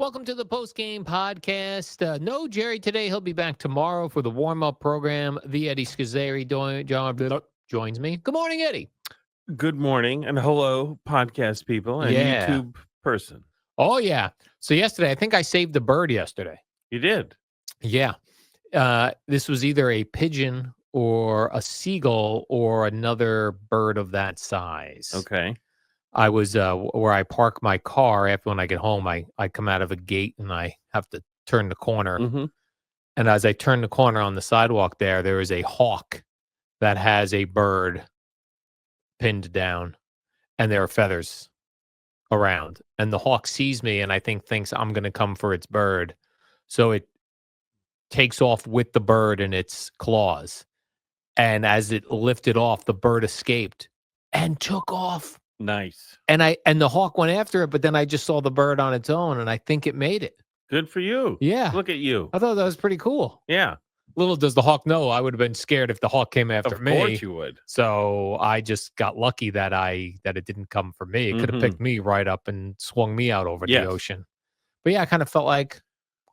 Welcome to the Postgame Podcast. No Jerry today. He'll be back tomorrow for the warm-up program. The Eddie Scozzare joins me. Good morning, Eddie. Good morning and hello, podcast people and Yeah. YouTube person. Oh, yeah. So yesterday, I think I saved a bird yesterday. You did? Yeah. This was either a pigeon or a seagull or another bird of that size. Okay. I was where I park my car after when I get home. I come out of a gate and I have to turn the corner. Mm-hmm. And as I turn the corner on the sidewalk there is a hawk that has a bird pinned down and there are feathers around. And the hawk sees me and I thinks I'm going to come for its bird. So it takes off with the bird in its claws. And as it lifted off, the bird escaped and took off. Nice. And the hawk went after it, but then I just saw the bird on its own and I think it made it. Good for you. Yeah. Look at you. I thought that was pretty cool. Yeah. Little does the hawk know, I would have been scared if the hawk came after me. Of course you would. So I just got lucky that it didn't come for me. It could have picked me right up and swung me out over the ocean. But yeah, I kind of felt like,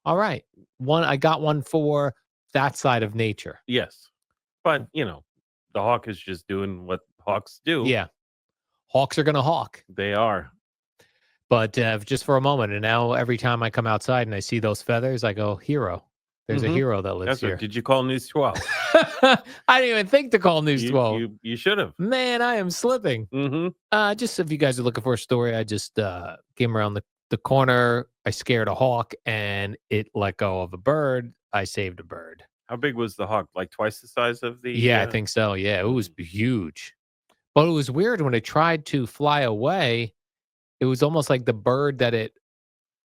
all right, I got one for that side of nature. Yes. But, the hawk is just doing what hawks do. Yeah. Hawks are going to hawk. They are. But just for a moment, and now every time I come outside and I see those feathers, I go, hero. There's a hero that lives here. Did you call News 12? I didn't even think to call News 12. You should have. Man, I am slipping. Just if you guys are looking for a story, I just came around the corner. I scared a hawk and it let go of a bird. I saved a bird. How big was the hawk? Like twice the size of the... Yeah, I think so. Yeah, it was huge. But it was weird when it tried to fly away. It was almost like the bird that it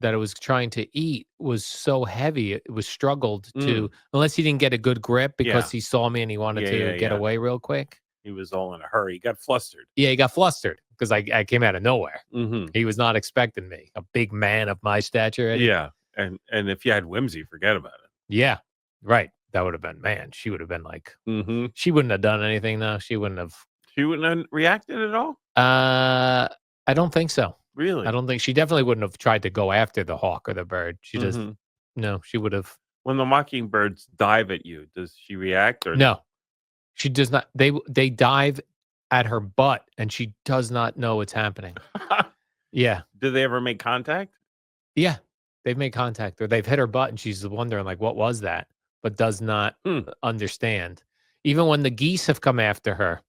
was trying to eat was so heavy. It was struggled to, unless he didn't get a good grip because he saw me and he wanted to get away real quick. He was all in a hurry. He got flustered. Yeah, he got flustered because I came out of nowhere. Mm-hmm. He was not expecting me, a big man of my stature. Eddie. Yeah, and if you had whimsy, forget about it. Yeah, right. That would have been, man, she would have been like, she wouldn't have done anything though. She wouldn't have reacted at all? I don't think so. Really? I don't think she definitely wouldn't have tried to go after the hawk or the bird. She just, no, she would have. When the mockingbirds dive at you, does she react or no? She does not. They dive at her butt and she does not know what's happening. Yeah. Do they ever make contact? Yeah. They've made contact or they've hit her butt and she's wondering like, what was that? But does not understand. Even when the geese have come after her.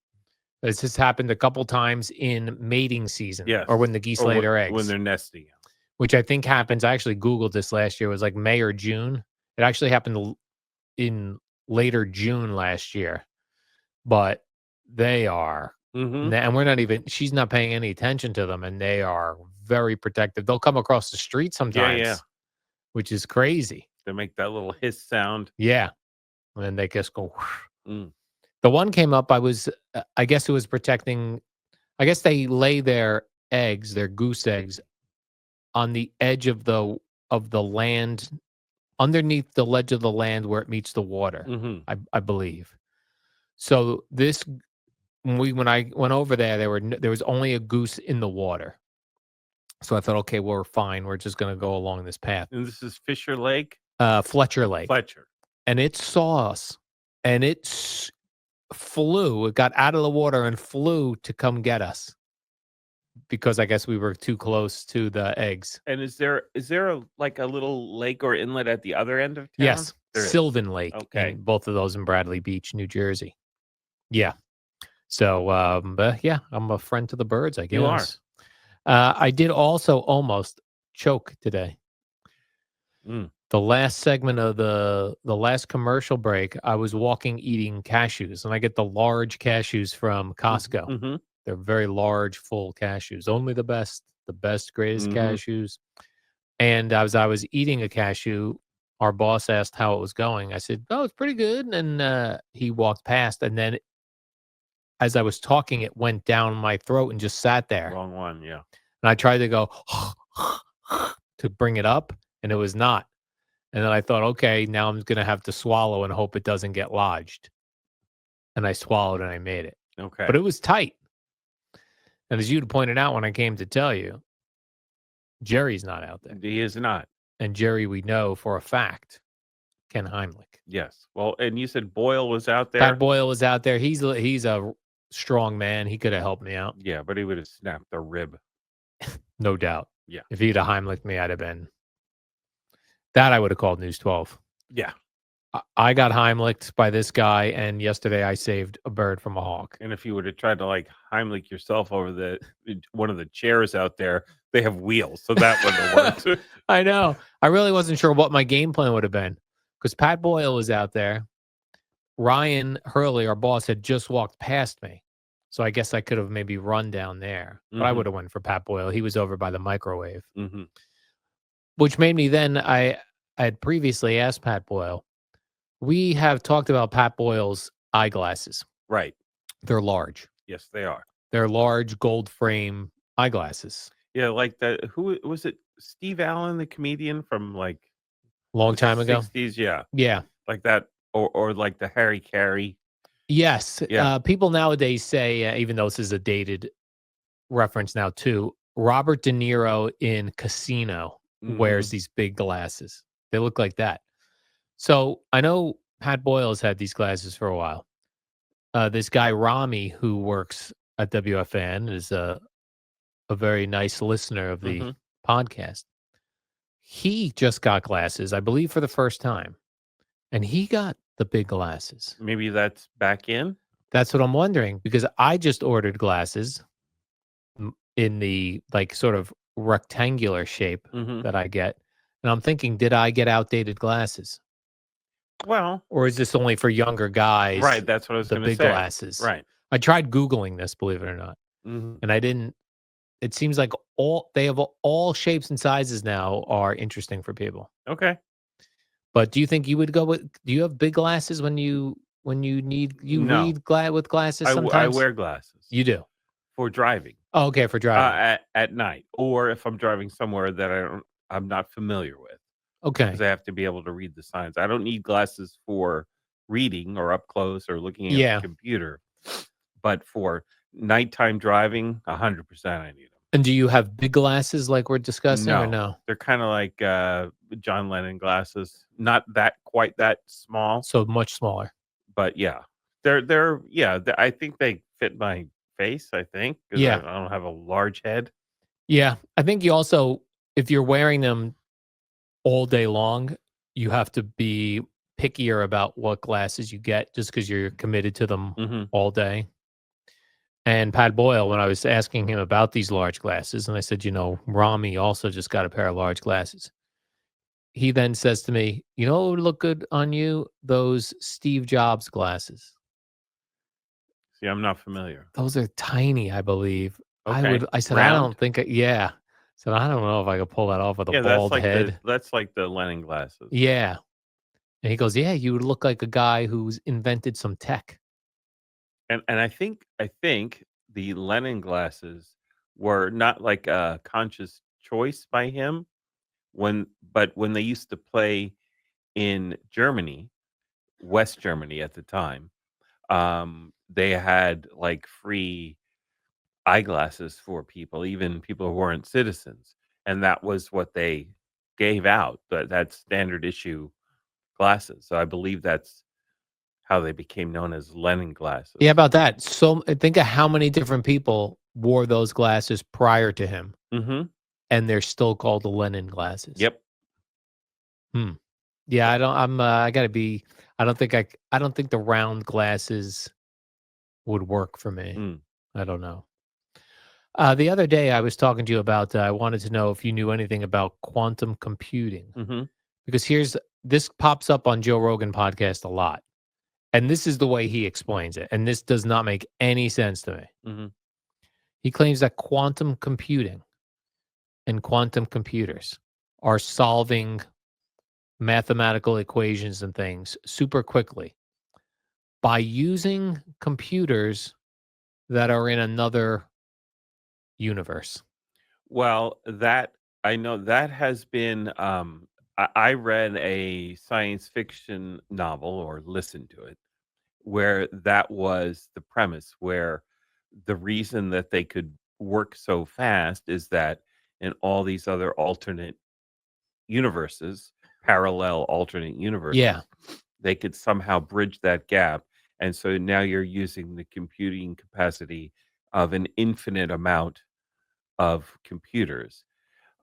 This has happened a couple times in mating season, or when the geese lay their eggs. When they're nesting. Which I think happens. I actually Googled this last year. It was like May or June. It actually happened in later June last year. But they are, and we're not even, she's not paying any attention to them, and they are very protective. They'll come across the street sometimes, which is crazy. They make that little hiss sound. Yeah. And then they just go, The one came up, I guess it was protecting, I guess they lay their eggs, their goose eggs, on the edge of the land, underneath the ledge of the land where it meets the water, I believe. So when I went over there, there was only a goose in the water. So I thought, okay, we're fine. We're just going to go along this path. And this is Fisher Lake? Fletcher Lake. Fletcher. And it saw us, and it flew. It got out of the water and flew to come get us because I guess we were too close to the eggs. And is there like a little lake or inlet at the other end of town? Yes, Sylvan Lake. Okay, both of those in Bradley Beach, New Jersey. Yeah. So, I'm a friend to the birds, I guess. You are. I did also almost choke today. The last segment of the last commercial break, I was walking eating cashews, and I get the large cashews from Costco. They're very large, full cashews, only the best, greatest cashews. And as I was eating a cashew, our boss asked how it was going. I said, "Oh, it's pretty good." And he walked past, and then as I was talking, it went down my throat and just sat there. Wrong one, yeah. And I tried to go to bring it up, and it was not. And then I thought, okay, now I'm going to have to swallow and hope it doesn't get lodged. And I swallowed and I made it. Okay. But it was tight. And as you pointed out when I came to tell you, Jerry's not out there. He is not. and Jerry, we know for a fact, can Heimlich. Yes. Well, and you said Boyle was out Pat there. Boyle was out there. He's a strong man. He could have helped me out, Yeah, but he would have snapped a rib. no doubt. Yeah. If he'd have Heimlich me, I'd have been that. I would have called News 12. Yeah. I got Heimlicked by this guy, and yesterday I saved a bird from a hawk. And if you would have tried to like Heimlich yourself over the one of the chairs out there, they have wheels, so that wouldn't have worked. I know. I really wasn't sure what my game plan would have been because Pat Boyle was out there. Ryan Hurley, our boss, had just walked past me. So I guess I could have maybe run down there. But I would have went for Pat Boyle. He was over by the microwave. Which made me then, I had previously asked Pat Boyle. We have talked about Pat Boyle's eyeglasses. Right. They're large. Yes, they are. They're large gold frame eyeglasses. Yeah, like that. Who was it? Steve Allen, the comedian from like Long time ago. 60s. Yeah. Yeah. Like that. Or like the Harry Carey. Yes. Yeah. People nowadays say, even though this is a dated reference now too, Robert De Niro in Casino wears these big glasses. They look like that. So I know Pat Boyle has had these glasses for a while. This guy, Rami, who works at WFAN, is a very nice listener of the podcast. He just got glasses, I believe, for the first time. And he got the big glasses. Maybe that's back in? That's what I'm wondering, because I just ordered glasses in the like sort of rectangular shape that I get. And I'm thinking, did I get outdated glasses? Well, or is this only for younger guys? Right, that's what I was going to say. The big glasses. Right. I tried Googling this, believe it or not. And I didn't. It seems like they have all shapes and sizes now are interesting for people. Okay. But do you think you would go with, do you have big glasses when you need, No. read with glasses sometimes? I wear glasses. You do? For driving. Oh, okay, for driving. At night, or if I'm driving somewhere that I'm not familiar with. Okay. Because I have to be able to read the signs. I don't need glasses for reading or up close or looking at the computer. But for nighttime driving, 100% I need them. And do you have big glasses like we're discussing or no? They're kind of like John Lennon glasses. Not quite that small. So much smaller. But yeah. I think they fit my face, I think. Yeah. I don't have a large head. Yeah. I think you also, if you're wearing them all day long, you have to be pickier about what glasses you get just because you're committed to them all day. And Pat Boyle, when I was asking him about these large glasses, and I said, Rami also just got a pair of large glasses. He then says to me, what would look good on you? Those Steve Jobs glasses. See, I'm not familiar. Those are tiny, I believe. Okay. I said, Round? I don't think, I said, I don't know if I could pull that off with a bald head. That's like the Lennon glasses. Yeah. And he goes, yeah, you would look like a guy who's invented some tech. And I think the Lennon glasses were not like a conscious choice by him but when they used to play in Germany, West Germany at the time, they had like free eyeglasses for people, even people who weren't citizens, and that was what they gave out. That standard issue glasses. So I believe that's how they became known as Lennon glasses. Yeah, about that. So think of how many different people wore those glasses prior to him, and they're still called the Lennon glasses. Yep. Yeah, I don't. I gotta be. I don't think the round glasses would work for me. I don't know. The other day I was talking to you about. I wanted to know if you knew anything about quantum computing, because this pops up on Joe Rogan podcast a lot. And this is the way he explains it. And this does not make any sense to me. He claims that quantum computing and quantum computers are solving mathematical equations and things super quickly by using computers that are in another universe. Well, I know that has been I read a science fiction novel or listened to it where that was the premise, where the reason that they could work so fast is that in all these other alternate universes, parallel alternate Yeah. universes, they could somehow bridge that gap. And so now you're using the computing capacity of an infinite amount of computers.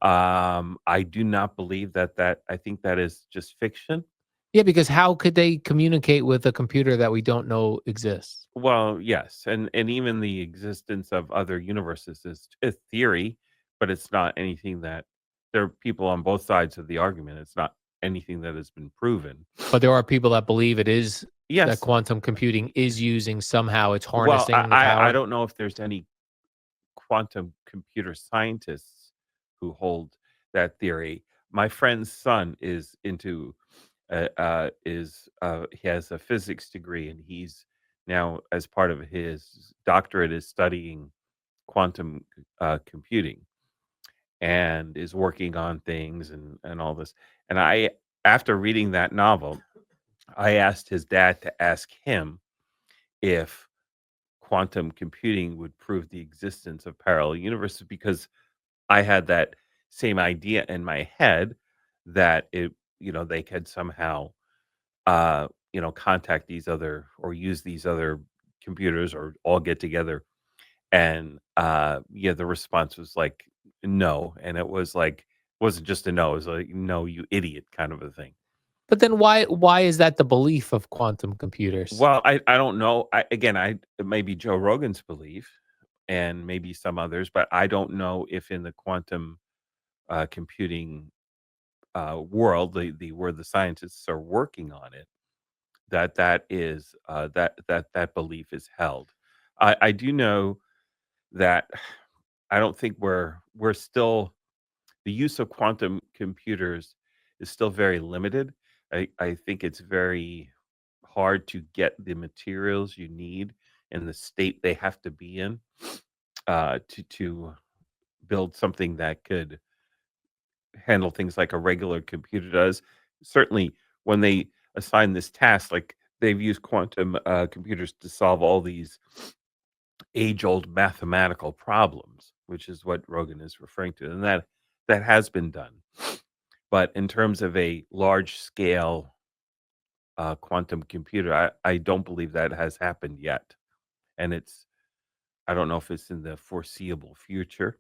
I do not believe that I think that is just fiction. Yeah, because how could they communicate with a computer that we don't know exists? Well, yes, and even the existence of other universes is a theory, but it's not anything that there are people on both sides of the argument. It's not anything that has been proven. But there are people that believe it is that Yes. quantum computing is using somehow it's Well, harnessing the I power. don't know if there's any quantum computer scientists who hold that theory. My friend's son is into he has a physics degree, and he's now, as part of his doctorate, is studying quantum computing, and is working on things and all this. And I, after reading that novel, I asked his dad to ask him if quantum computing would prove the existence of parallel universes, because I had that same idea in my head that they could somehow contact these other, or use these other computers, or all get together. And yeah, the response was like, no. And it was like, it wasn't just a no, it was like, no, you idiot, kind of a thing. But then why is that the belief of quantum computers? Well, I don't know. It may be Joe Rogan's belief, and maybe some others, but I don't know if in the quantum computing world, the where the scientists are working on it, that is that belief is held. I do know that I don't think we're still, the use of quantum computers is still very limited. I think it's very hard to get the materials you need in the state they have to be in to build something that could handle things like a regular computer does. Certainly, when they assign this task, like they've used quantum computers to solve all these age-old mathematical problems, which is what Rogan is referring to, and that has been done. But in terms of a large-scale quantum computer, I don't believe that has happened yet, and I don't know if it's in the foreseeable future,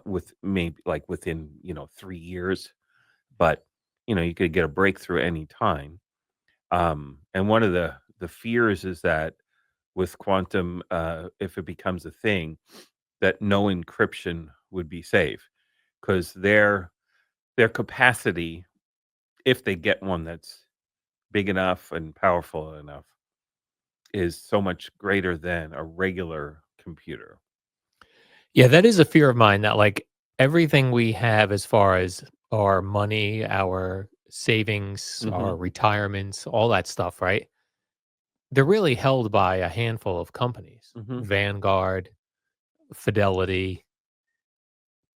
with maybe like within 3 years, but you could get a breakthrough any time. And one of the fears is that with quantum, if it becomes a thing, that no encryption would be safe, because their capacity, if they get one that's big enough and powerful enough, is so much greater than a regular computer. Yeah, that is a fear of mine that like everything we have as far as our money, our savings, Hmm. our retirements, all that stuff, right? They're really held by a handful of companies. Hmm. Vanguard, Fidelity,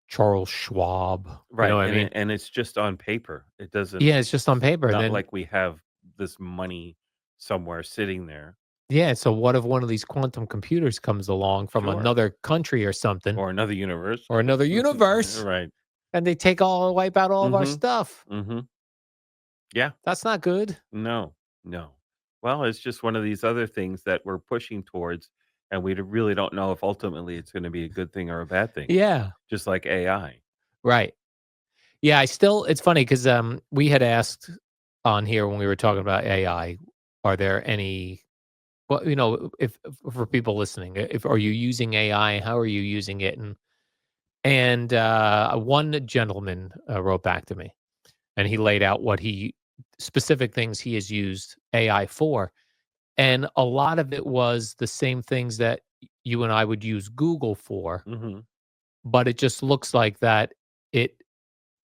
Charles Schwab, you know Right, what I mean? and it's just on paper. It doesn't. Yeah, it's just on paper. And Not then like we have this money somewhere sitting there. yeah, so what if one of these quantum computers comes along from Sure. another country or something, Or another universe. or another universe, Right. and they wipe out all of our Mhm. stuff? Mhm. Yeah. That's not good. No. No. Well, it's just one of these other things that we're pushing towards, and we really don't know if ultimately it's gonna be a good thing or a bad thing, Yeah, just like AI. right. Yeah, it's funny because we had asked on here when we were talking about AI, are there any, well, if for people listening, if are you using AI? How are you using it? And one gentleman wrote back to me, and he laid out what he specific things he has used AI for, and a lot of it was the same things that you and I would use Google for, Mhm. but it just looks like that it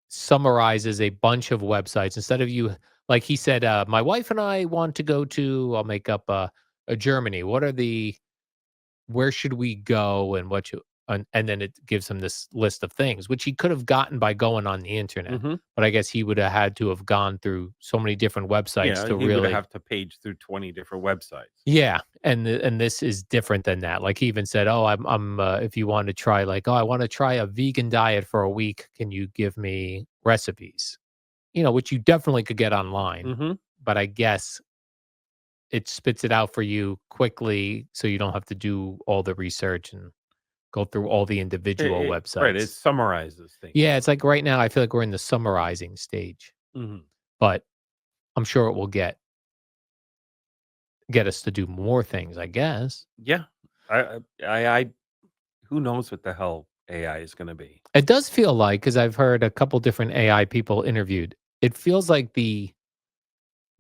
summarizes a bunch of websites instead of you, like he said, my wife and I want to go to, I'll make up a Germany. Where should we go and what should and then it gives him this list of things, which he could have gotten by going on the internet. Hmm. But I guess he would have had to have gone through so many different websites Yeah, to he would really. have to page through 20 different websites. Yeah, and this is different than that. Like, he even said, "Oh, I'm if you want to try, like, oh, I want to try a vegan diet for a week. Can you give me recipes?" Which you definitely could get online, Hmm. but I guess it spits it out for you quickly, so you don't have to do all the research and go through all the individual Right, it websites. summarizes things Yeah, it's for like right now I feel like we're in the summarizing stage, you. Hmm. but I'm sure it will get us to do more things, I guess. Yeah, I who knows what the hell AI is going to be? It does feel like, because I've heard a couple different AI people interviewed, it feels like the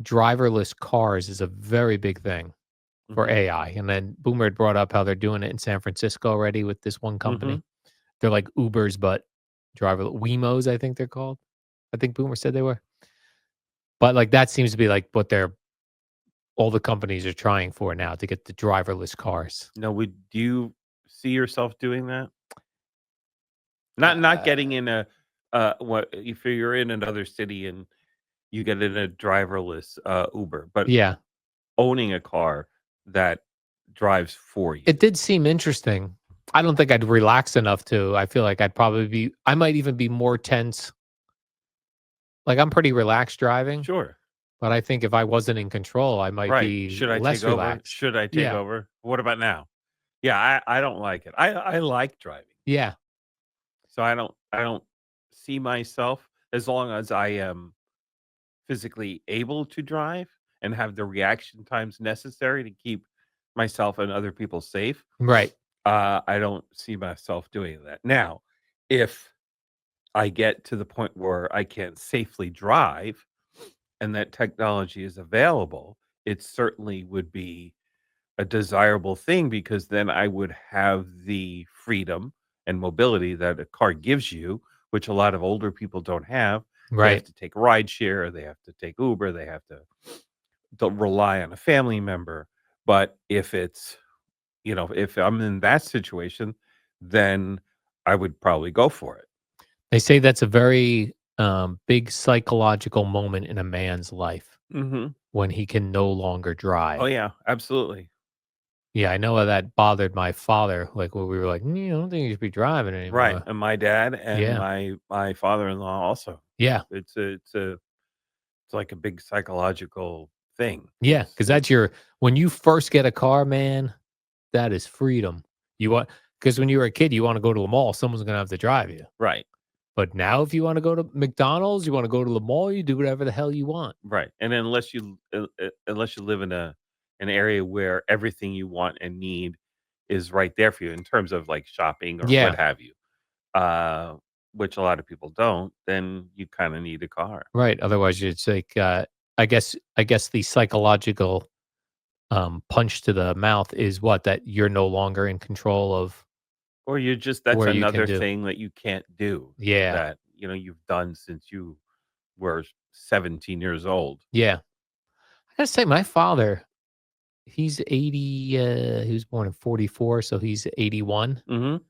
driverless cars is a very big thing for Hmm. AI. And then Boomer had brought up how they're doing it in San Francisco already with this one Hmm. company. They're like Ubers, but driver Wemos, I think they're called. I think Boomer said they were. But like that seems to be like what they're all the companies are trying for now to get the driverless cars. No, would do you see yourself doing that? Not Uh, getting in a what if you're in another city and you get in a driverless Uber, but yeah, owning a car that drives for you. it did seem interesting. I don't think I'd relax enough to. I feel like I might even be more tense. Like, I'm pretty relaxed driving, Sure. but I think if I wasn't in control, I might Right. be Should I take less over? relaxed. Should I take Yeah. over? What about now? Yeah, I don't like it. I like driving. Yeah. So I don't see myself as long as I am physically able to drive and have the reaction times necessary to keep myself and other people safe. Right. I don't see myself doing that. Now, if I get to the point where I can safely drive and that technology is available, it certainly would be a desirable thing because then I would have the freedom and mobility that a car gives you, which a lot of older people don't have. They have Right. to take rideshare, they have to take Uber, they have to rely on a family member. But if it's, if I'm in that situation, then I would probably go for it. They say that's a very big psychological moment in a man's life Hmm. when he can no longer Oh drive. yeah, absolutely. Yeah, I know how that bothered my father. Like when we were like, I don't think you should be driving Right. anymore. And my dad and Yeah. my father-in-law also. Yeah. It's like a big psychological thing. Yeah. Cause that's when you first get a car, man, that is freedom. Because when you were a kid, you want to go to the mall, someone's going to have to drive you. Right. But now, if you want to go to McDonald's, you want to go to the mall, you do whatever the hell you want. Right. And unless you live in an area where everything you want and need is right there for you in terms of like shopping or what Yeah. have you, uh, which a lot of people don't, then you kind of need a car. Right. Otherwise, it's like, I guess the psychological punch to the mouth is what that you're no longer in control of Or that's where you can another do. thing that you can't do Yeah. that, you've done since you were 17 years old. Yeah. I gotta say, my father, he's 80. He was born in 44, so he's 81. Mhm.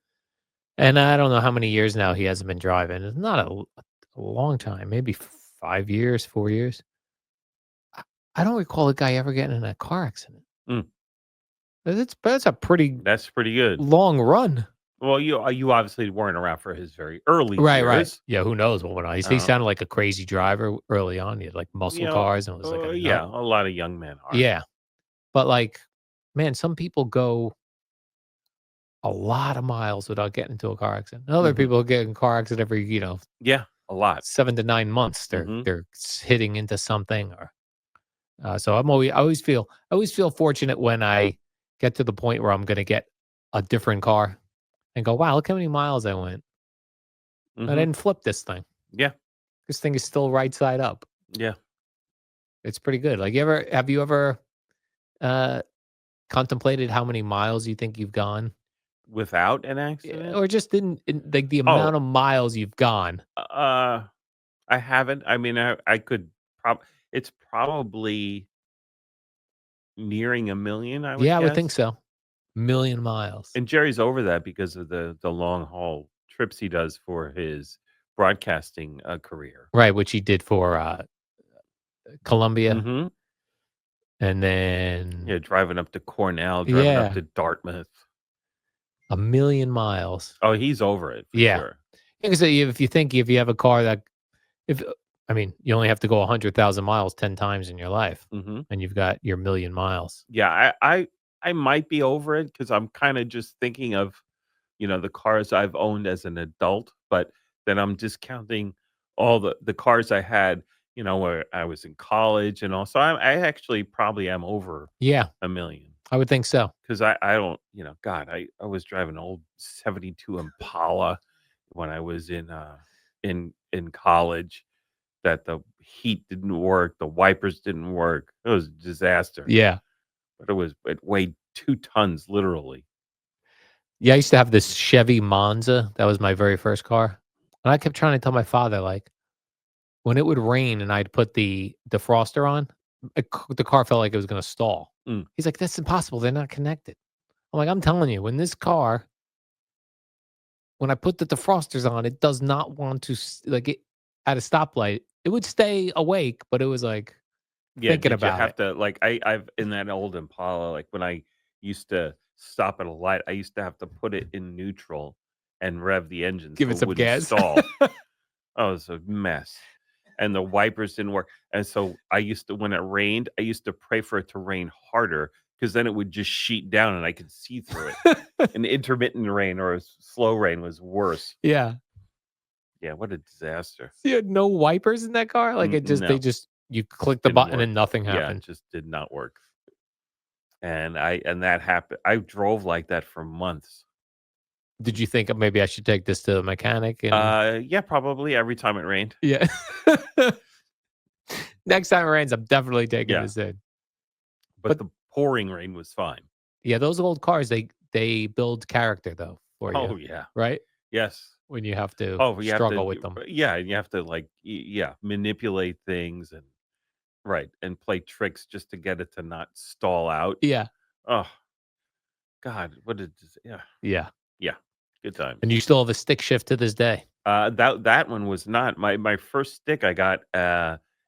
And I don't know how many years now he hasn't been driving. It's not a long time, maybe 5 years, 4 years. I I don't recall a guy ever getting in a car accident. Mm, That's a pretty that's pretty good. long run. Well, you obviously weren't around for his very early Right, right. years. Yeah, who knows what went on. He Um, sounded like a crazy driver early on. He had, like, muscle cars and was like a nut. yeah, a lot of young men are. Yeah, but, like, man, some people go a lot of miles without getting into a car accident. Other Mhm. people get in car accident every, Yeah, a lot. 7 to 9 months. They're Mhm. they're hitting into something or so I always feel fortunate when I get to the point where I'm gonna get a different car and go, "Wow, look how many miles I went. I Mhm. didn't flip this thing. Yeah. This thing is still right side up." Yeah. It's pretty good. Like, have you ever, uh, contemplated how many miles you think you've gone? Without an Yeah, accident? or just in like, the Oh, amount of miles you've gone? I haven't. I mean, I could it's probably nearing a million, I would Yeah, I would think guess. so. million miles. And Jerry's over that because of the long haul trips he does for his broadcasting career. Right, which he did for Columbia, Mm-hmm. and then Yeah, driving up to Cornell, driving up to Dartmouth. 1,000,000 miles. Oh, he's over it for Yeah. sure. Because if you think if you have a car that if I mean, you only have to go 100,000 miles 10 times in your life, Mm-hmm. and you've got your 1,000,000 miles. Yeah, I might be over it because I'm kind of just thinking of, the cars I've owned as an adult, but then I'm discounting all the cars I had, where I was in college and all. So I actually probably am over Yeah, 1,000,000 I would think so. because I don't, God, I was driving an old '72 Impala when I was in college. That the heat didn't work, the wipers didn't work. It was a disaster. Yeah. But it weighed 2 tons literally. Yeah, I used to have this Chevy Monza. That was my very first car. And I kept trying to tell my father, like, when it would rain and I'd put the defroster on, the car felt like it was gonna stall. Mm. He's like, "That's impossible. They're not connected." I'm like, "I'm telling you, when this car when I put the defrosters on, it does not want to like it at a stoplight. It would stay awake, but it was like Yeah, thinking did you about have it. to like I've in that old Impala, like when I used to stop at a light, I used to have to put it in neutral and rev the engine Give so it it some wouldn't gas." stall. Oh, it was a mess. And the wipers didn't work. And so I used to when it rained, I used to pray for it to rain harder because then it would just sheet down and I could see through it. An intermittent rain or a slow rain was worse. Yeah. Yeah, what a disaster. So you had no wipers in that car? Like, No, you click the didn't button work. and nothing Yeah, it happened? just did not work. And that happened. I drove like that for months. Did you think, maybe I should take this to a mechanic and Yeah, probably every time it rained. yeah. Next time it rains, I'm definitely taking Yeah, this in. but But, the pouring rain was fine. yeah, those old cars, they build character, though, for you, Oh yeah, right? yes. When you have to Oh, you have to, struggle with them. yeah, and you have to like, yeah, manipulate things and right and play tricks just to get it to not stall out. Yeah. Oh God, what did yeah, Yeah. yeah, good times. And you still have a stick shift to this day. That one was not my first stick. I got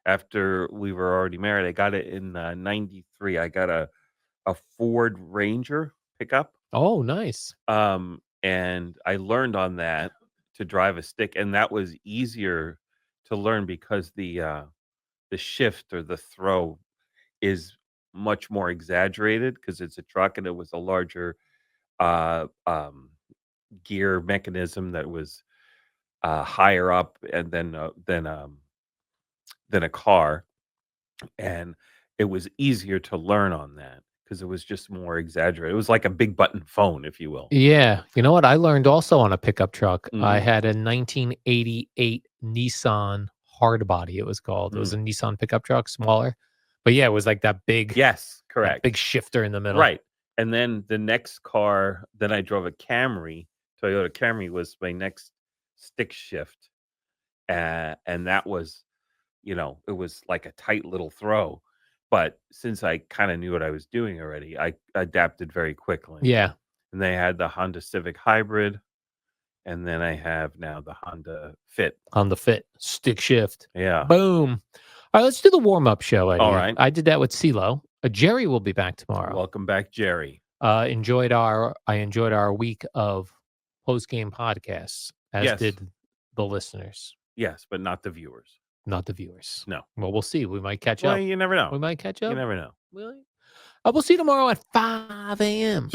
after we were already married. I got it in '93. I got a Ford Ranger pickup. Oh, nice. And I learned on that to drive a stick, and that was easier to learn because the shift or the throw is much more exaggerated because it's a truck and it was a larger uh, um, gear mechanism that was higher up and than a car, and it was easier to learn on that because it was just more exaggerated. It was like a big button phone, if you will. Yeah. You know what? I learned also on a pickup truck. I Mhm. had a 1988 Nissan Hardbody, it was called. It was Mm. a Nissan pickup truck, smaller. But yeah, it was like Yes, that correct. big shifter in the middle. Right. And then the next car, then I drove a Camry. Toyota Camry was my next stick shift. And that was, it was like a tight little throw. But since I kind of knew what I was doing already, I adapted very quickly. Yeah. And they had the Honda Civic Hybrid. And then I have now the Honda Fit. On the Fit, stick shift. Yeah. Boom. All right, let's do the warm-up show, Eddie. All right. I did that with CeeLo. Jerry will be back tomorrow. Welcome back, Jerry. I enjoyed our week of post-game podcasts, as Yes. did the listeners, Yes, but not the viewers. not the viewers. No. Well, we'll see. We might catch Well, up. you never know. We might catch You up. never know. Really? We'll see you tomorrow at 5 a.m.